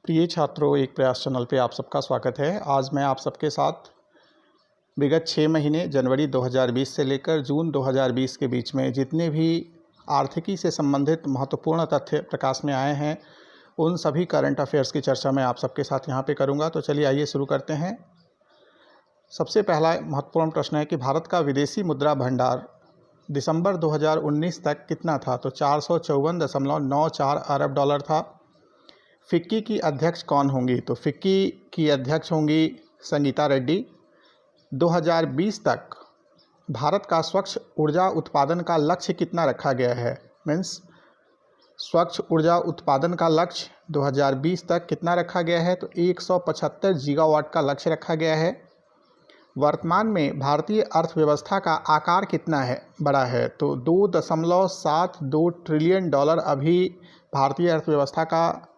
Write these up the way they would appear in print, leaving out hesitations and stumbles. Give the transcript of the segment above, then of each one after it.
प्रिय छात्रों, एक प्रयास चैनल पे आप सबका स्वागत है। आज मैं आप सबके साथ विगत 6 महीने जनवरी 2020 से लेकर जून 2020 के बीच में जितने भी आर्थिकी से संबंधित महत्वपूर्ण तथ्य प्रकाश में आए हैं, उन सभी करंट अफेयर्स की चर्चा मैं आप सबके साथ यहाँ पे करूँगा। तो चलिए आइए शुरू करते हैं। सबसे पहला महत्वपूर्ण प्रश्न है कि भारत का विदेशी मुद्रा भंडार दिसंबर 2019 तक कितना था? तो 454.94 अरब डॉलर था। फिक्की की अध्यक्ष कौन होंगी? तो फिक्की की अध्यक्ष होंगी संगीता रेड्डी। 2020 तक भारत का स्वच्छ ऊर्जा उत्पादन का लक्ष्य कितना रखा गया है? मीन्स स्वच्छ ऊर्जा उत्पादन का लक्ष्य 2020 तक कितना रखा गया है? तो 175 गीगावाट का लक्ष्य रखा गया है। वर्तमान में भारतीय अर्थव्यवस्था का आकार कितना है, बड़ा है? तो 2.72 ट्रिलियन डॉलर अभी भारतीय अर्थव्यवस्था का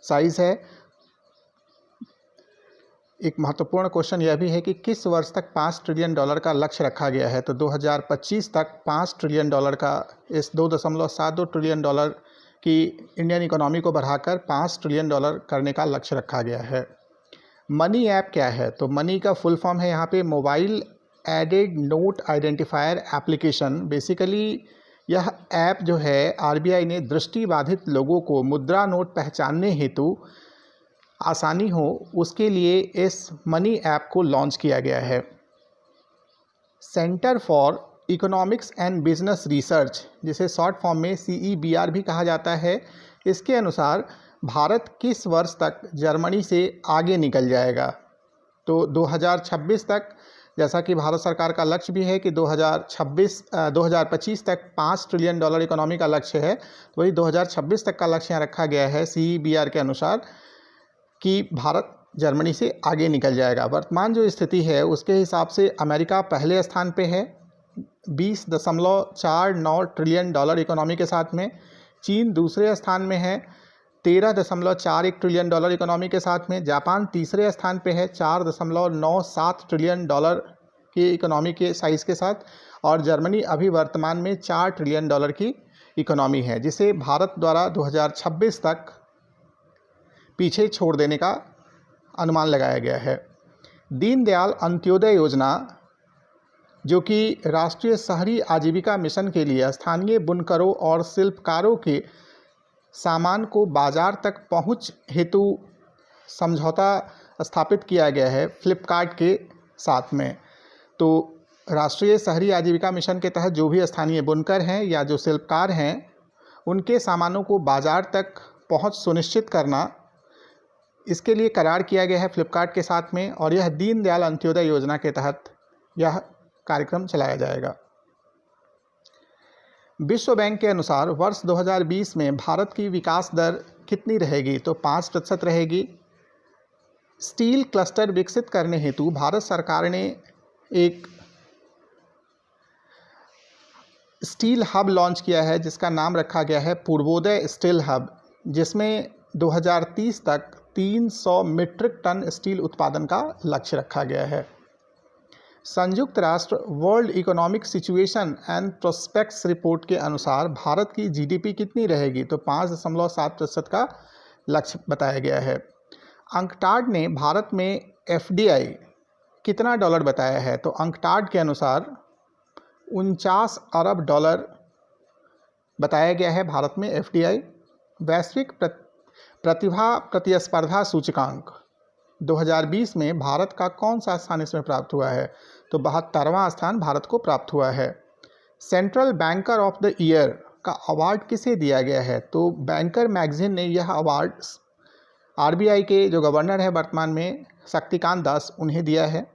साइज़ है। एक महत्वपूर्ण क्वेश्चन यह भी है कि किस वर्ष तक 5 ट्रिलियन डॉलर का लक्ष्य रखा गया है? तो 2025 तक 5 ट्रिलियन डॉलर का, इस 2.72 ट्रिलियन डॉलर की इंडियन इकोनॉमी को बढ़ाकर 5 ट्रिलियन डॉलर करने का लक्ष्य रखा गया है। मनी ऐप क्या है? तो मनी का फुल फॉर्म है यहाँ पे mobile aided note identifier application. Basically यह ऐप जो है आरबीआई ने दृष्टिबाधित लोगों को मुद्रा नोट पहचानने हेतु आसानी हो उसके लिए इस मनी ऐप को लॉन्च किया गया है। Centre for economics and business research, जिसे शॉर्ट फॉर्म में CEBR भी कहा जाता है, इसके अनुसार भारत किस वर्ष तक जर्मनी से आगे निकल जाएगा? तो 2026 तक, जैसा कि भारत सरकार का लक्ष्य भी है कि 2025 तक 5 ट्रिलियन डॉलर इकोनॉमी का लक्ष्य है, तो वही 2026 तक का लक्ष्य यहाँ रखा गया है CEBR के अनुसार कि भारत जर्मनी से आगे निकल जाएगा। वर्तमान जो स्थिति है उसके हिसाब से अमेरिका पहले स्थान पे है 20.49 ट्रिलियन डॉलर इकोनॉमी के साथ में। चीन दूसरे स्थान में है 13.41 ट्रिलियन डॉलर इकोनॉमी के साथ में। जापान तीसरे स्थान पे है 4.97 ट्रिलियन डॉलर की इकोनॉमी के साइज़ के साथ। और जर्मनी अभी वर्तमान में 4 ट्रिलियन डॉलर की इकोनॉमी है, जिसे भारत द्वारा 2026 तक पीछे छोड़ देने का अनुमान लगाया गया है। दीनदयाल अंत्योदय योजना, जो कि राष्ट्रीय शहरी आजीविका मिशन के लिए स्थानीय बुनकरों और शिल्पकारों के सामान को बाजार तक पहुंच हेतु समझौता स्थापित किया गया है फ्लिपकार्ट के साथ में। तो राष्ट्रीय शहरी आजीविका मिशन के तहत जो भी स्थानीय बुनकर हैं या जो शिल्पकार हैं, उनके सामानों को बाजार तक पहुंच सुनिश्चित करना, इसके लिए करार किया गया है फ्लिपकार्ट के साथ में। और यह दीनदयाल अंत्योदय योजना के तहत यह कार्यक्रम चलाया जाएगा। विश्व बैंक के अनुसार वर्ष 2020 में भारत की विकास दर कितनी रहेगी? तो 5% रहेगी। स्टील क्लस्टर विकसित करने हेतु भारत सरकार ने एक स्टील हब लॉन्च किया है, जिसका नाम रखा गया है पूर्वोदय स्टील हब, जिसमें 2030 तक 300 मीट्रिक टन स्टील उत्पादन का लक्ष्य रखा गया है। संयुक्त राष्ट्र world economic situation and prospects report के अनुसार भारत की GDP कितनी रहेगी? तो 5.7% का लक्ष्य बताया गया है। अंकटाड ने भारत में FDI कितना डॉलर बताया है? तो अंकटाड के अनुसार 49 अरब डॉलर बताया गया है भारत में FDI। वैश्विक प्रतिभा प्रतिस्पर्धा सूचकांक 2020 में भारत का कौन सा स्थान इसमें प्राप्त हुआ है? तो 72वां स्थान भारत को प्राप्त हुआ है। Central banker of the year का अवार्ड किसे दिया गया है? तो बैंकर मैगजीन ने यह अवार्ड RBI के जो गवर्नर है वर्तमान में, शक्तिकांत दास, उन्हें दिया है।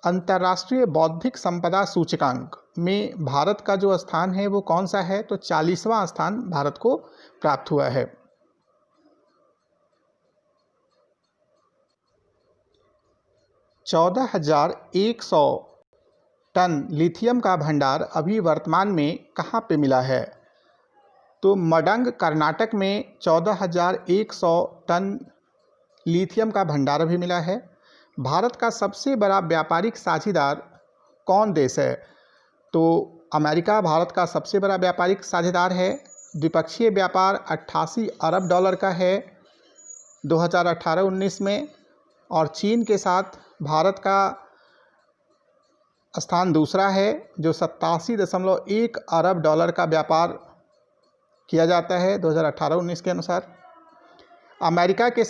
अंतर्राष्ट्रीय बौद्धिक संपदा सूचकांक में भारत का जो स्थान है वो कौन सा है? तो 40वां स्थान भारत को प्राप्त हुआ है। चौदह 14,100 टन लिथियम का भंडार अभी वर्तमान में कहाँ पे मिला है? तो मडंग, कर्नाटक में 14,100 टन लिथियम का भंडार अभी मिला है। भारत का सबसे बड़ा व्यापारिक साझेदार कौन देश है? तो अमेरिका भारत का सबसे बड़ा व्यापारिक साझेदार है। द्विपक्षीय व्यापार 88 अरब डॉलर का है। 2018-19 में, और चीन के साथ भारत का स्थान दूसरा है जो 87.1 अरब डॉलर का व्यापार किया जाता है 2018-19 के अनुसार। अमेरिका के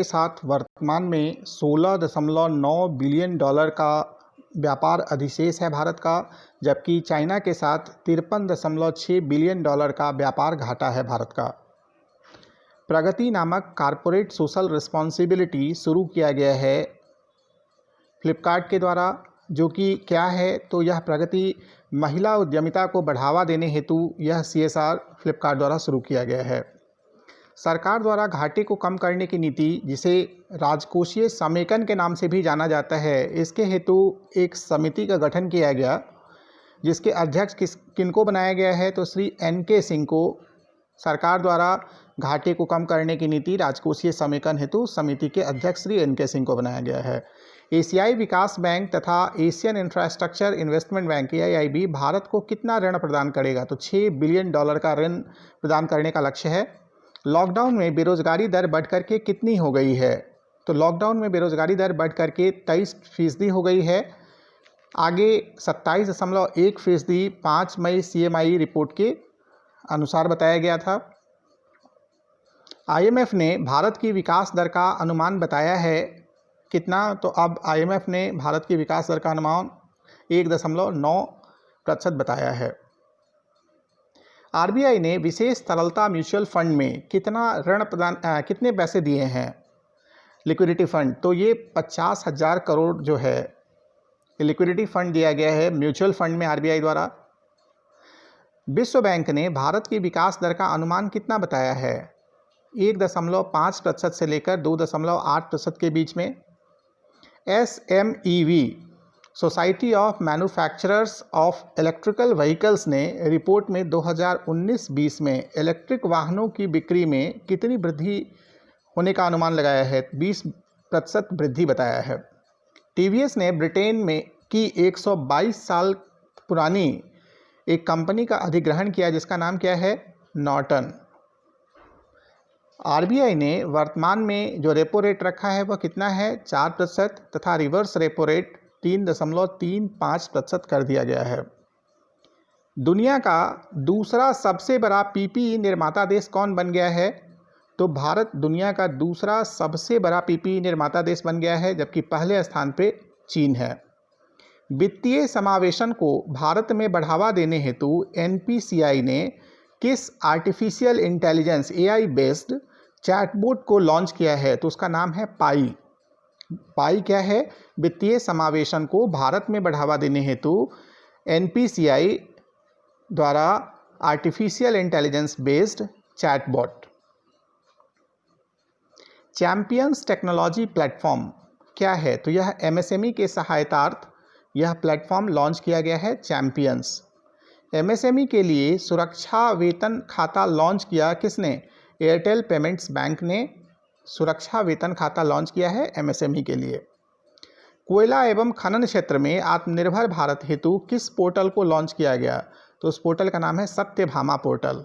साथ वर्तमान में 16.9 बिलियन डॉलर का व्यापार अधिशेष है भारत का, जबकि चाइना के साथ 53.6 बिलियन डॉलर का व्यापार घाटा है भारत का। प्रगति नामक कॉरपोरेट सोशल रिस्पॉन्सिबिलिटी शुरू किया गया है फ्लिपकार्ट के द्वारा, जो कि क्या है, तो यह प्रगति महिला उद्यमिता को बढ़ावा देने हेतु यह CSR फ्लिपकार्ट द्वारा शुरू किया गया है। सरकार द्वारा घाटे को कम करने की नीति, जिसे राजकोषीय समेकन के नाम से भी जाना जाता है, इसके हेतु एक समिति का गठन किया गया, जिसके अध्यक्ष किनको बनाया गया है, तो श्री NK सिंह को सरकार द्वारा घाटे को कम करने की नीति राजकोषीय समेकन हेतु समिति के अध्यक्ष श्री NK सिंह को बनाया गया है। एशियाई विकास बैंक तथा Asian infrastructure investment bank AIIB Bharat को कितना ऋण प्रदान करेगा, तो 6 बिलियन डॉलर का ऋण प्रदान करने का लक्ष्य है। लॉकडाउन में बेरोजगारी दर बढ़ करके कितनी हो गई है, तो लॉकडाउन में बेरोजगारी दर बढ़ करके 23% हो गई है। आगे 27.1% 5 मई CMI रिपोर्ट के अनुसार बताया गया था। IMF ने भारत की विकास दर का अनुमान बताया है कितना, तो अब IMF ने भारत की विकास दर का अनुमान 1.9% बताया है। RBI ने विशेष तरलता म्यूचुअल फंड में कितने पैसे दिए हैं, लिक्विडिटी फंड, तो ये 50,000 करोड़ जो है लिक्विडिटी फंड दिया गया है म्यूचुअल फंड में RBI द्वारा। विश्व बैंक ने भारत की विकास दर का अनुमान कितना बताया है, 1.5% से लेकर 2.8% के बीच में। SMEV society of manufacturers of electrical vehicles ने रिपोर्ट में 2019-20 में इलेक्ट्रिक वाहनों की बिक्री में कितनी वृद्धि होने का अनुमान लगाया है, 20% वृद्धि बताया है। TVS ने ब्रिटेन में की 122 साल पुरानी एक कंपनी का अधिग्रहण किया, जिसका नाम क्या है, नॉर्टन। RBI ने वर्तमान में जो रेपो रेट रखा है वह कितना है, 4% तथा रिवर्स रेपो रेट 3.35% कर दिया गया है। दुनिया का दूसरा सबसे बड़ा PPE निर्माता देश कौन बन गया है, तो भारत दुनिया का दूसरा सबसे बड़ा PPE निर्माता देश बन गया है, जबकि पहले स्थान पे चीन है। वित्तीय समावेशन को भारत में बढ़ावा देने हेतु NPCI ने किस artificial intelligence AI based chatbot को लॉन्च किया है, तो उसका नाम है पाई। पाई क्या है, वित्तीय समावेशन को भारत में बढ़ावा देने हेतु NPCI द्वारा artificial intelligence based chatbot. Champions technology platform क्या है, तो यह MSME के सहायतार्थ यह प्लेटफॉर्म लॉन्च किया गया है, चैंपियंस। MSME के लिए सुरक्षा वेतन खाता लॉन्च किया किसने, एयरटेल पेमेंट्स बैंक ने सुरक्षा वेतन खाता लॉन्च किया है MSME के लिए। कोयला एवं खनन क्षेत्र में आत्मनिर्भर भारत हेतु किस पोर्टल को लॉन्च किया गया, तो उस पोर्टल का नाम है सत्यभामा पोर्टल।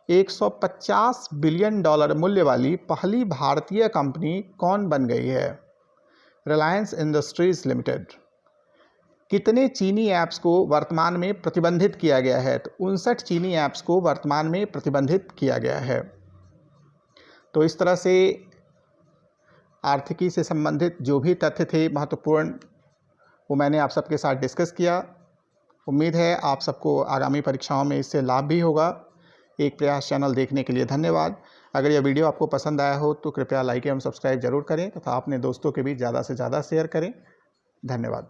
150 बिलियन डॉलर मूल्य वाली पहली भारतीय कंपनी कौन बन गई है, रिलायंस इंडस्ट्रीज लिमिटेड। कितने चीनी ऐप्स को वर्तमान में प्रतिबंधित किया गया है, तो 59 चीनी ऐप्स को वर्तमान में प्रतिबंधित किया गया है। तो इस तरह से आर्थिकी से संबंधित जो भी तथ्य थे महत्वपूर्ण, वो मैंने आप सबके साथ डिस्कस किया। उम्मीद है आप सबको आगामी परीक्षाओं में इससे लाभ भी होगा। एक प्रयास चैनल देखने के लिए धन्यवाद। अगर यह वीडियो आपको पसंद आया हो तो कृपया लाइक एवं सब्सक्राइब जरूर करें तथा अपने दोस्तों के बीच ज़्यादा से ज़्यादा शेयर करें। धन्यवाद।